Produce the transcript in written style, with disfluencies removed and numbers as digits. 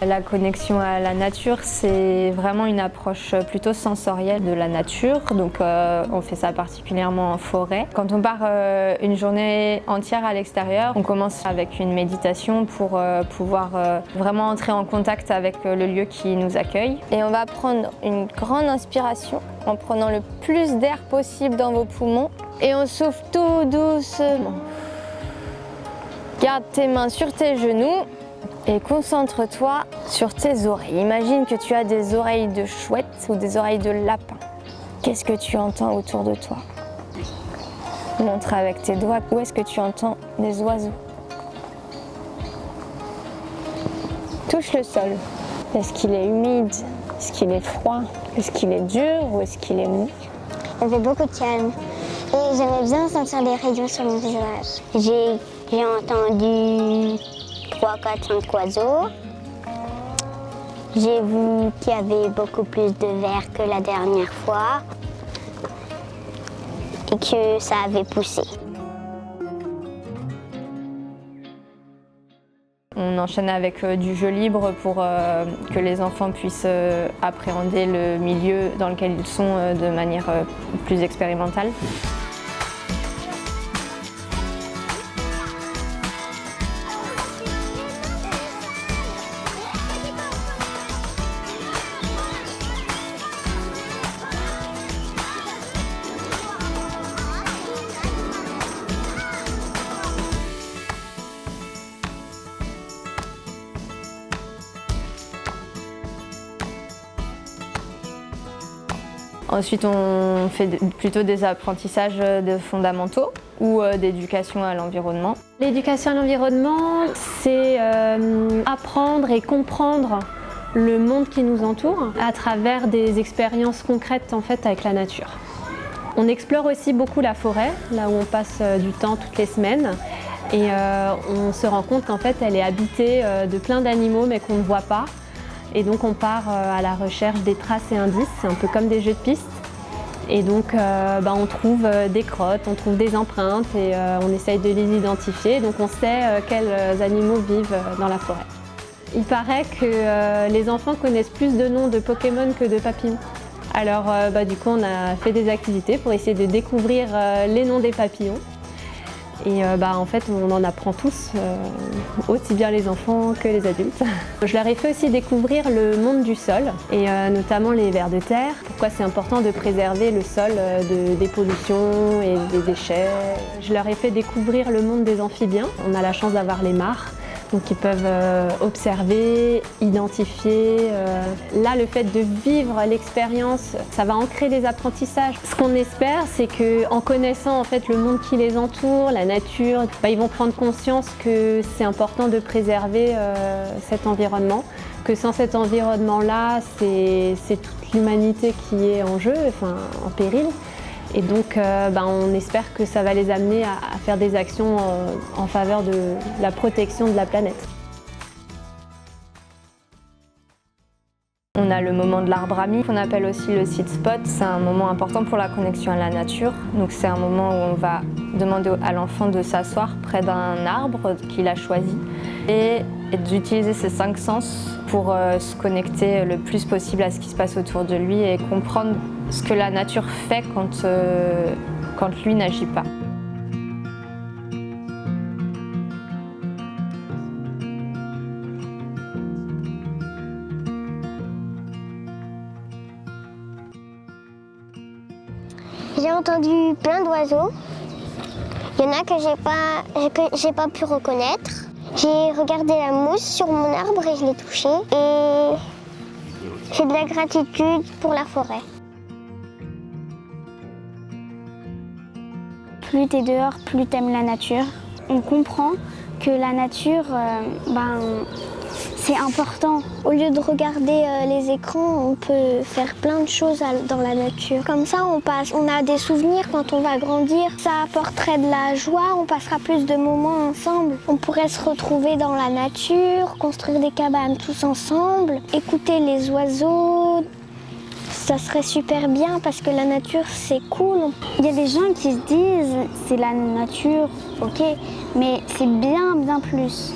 La connexion à la nature, c'est vraiment une approche plutôt sensorielle de la nature. Donc on fait ça particulièrement en forêt. Quand on part une journée entière à l'extérieur, on commence avec une méditation pour pouvoir vraiment entrer en contact avec le lieu qui nous accueille. Et on va prendre une grande inspiration en prenant le plus d'air possible dans vos poumons. Et on souffle tout doucement. Garde tes mains sur tes genoux. Et concentre-toi sur tes oreilles. Imagine que tu as des oreilles de chouette ou des oreilles de lapin. Qu'est-ce que tu entends autour de toi? Montre avec tes doigts où est-ce que tu entends des oiseaux. Touche le sol. Est-ce qu'il est humide? Est-ce qu'il est froid? Est-ce qu'il est dur ou est-ce qu'il est mou? Il y avait beaucoup de calme et j'aimais bien sentir les rayons sur mon visage. J'ai entendu 3, 4, 5 oiseaux. J'ai vu qu'il y avait beaucoup plus de vers que la dernière fois et que ça avait poussé. On enchaîne avec du jeu libre pour que les enfants puissent appréhender le milieu dans lequel ils sont de manière plus expérimentale. Ensuite, on fait plutôt des apprentissages de fondamentaux ou d'éducation à l'environnement. L'éducation à l'environnement, c'est apprendre et comprendre le monde qui nous entoure à travers des expériences concrètes en fait, avec la nature. On explore aussi beaucoup la forêt, là où on passe du temps toutes les semaines. Et on se rend compte qu'en fait, elle est habitée de plein d'animaux mais qu'on ne voit pas. Et donc on part à la recherche des traces et indices, c'est un peu comme des jeux de piste. Et donc on trouve des crottes, on trouve des empreintes et on essaye de les identifier. Donc on sait quels animaux vivent dans la forêt. Il paraît que les enfants connaissent plus de noms de Pokémon que de papillons. Alors du coup on a fait des activités pour essayer de découvrir les noms des papillons. Et en fait, on en apprend tous, aussi bien les enfants que les adultes. Je leur ai fait aussi découvrir le monde du sol, et notamment les vers de terre. Pourquoi c'est important de préserver le sol des pollutions et des déchets. Je leur ai fait découvrir le monde des amphibiens. On a la chance d'avoir les mares. Donc ils peuvent observer, identifier. Là, le fait de vivre l'expérience, ça va ancrer les apprentissages. Ce qu'on espère, c'est qu'en connaissant en fait, le monde qui les entoure, la nature, ils vont prendre conscience que c'est important de préserver cet environnement. Que sans cet environnement-là, c'est toute l'humanité qui est en jeu, enfin, en péril. Et donc on espère que ça va les amener à faire des actions en faveur de la protection de la planète. On a le moment de l'arbre ami, qu'on appelle aussi le seed spot. C'est un moment important pour la connexion à la nature. Donc c'est un moment où on va demander à l'enfant de s'asseoir près d'un arbre qu'il a choisi et d'utiliser ses 5 sens pour se connecter le plus possible à ce qui se passe autour de lui et comprendre ce que la nature fait quand lui n'agit pas. J'ai entendu plein d'oiseaux. Il y en a que j'ai pas pu reconnaître. J'ai regardé la mousse sur mon arbre et je l'ai touchée. Et j'ai de la gratitude pour la forêt. Plus t'es dehors, plus t'aimes la nature. On comprend que la nature, c'est important. Au lieu de regarder les écrans, on peut faire plein de choses dans la nature. Comme ça, on a des souvenirs quand on va grandir. Ça apporterait de la joie, on passera plus de moments ensemble. On pourrait se retrouver dans la nature, construire des cabanes tous ensemble, écouter les oiseaux. Ça serait super bien parce que la nature, c'est cool. Il y a des gens qui se disent, c'est la nature, ok, mais c'est bien plus.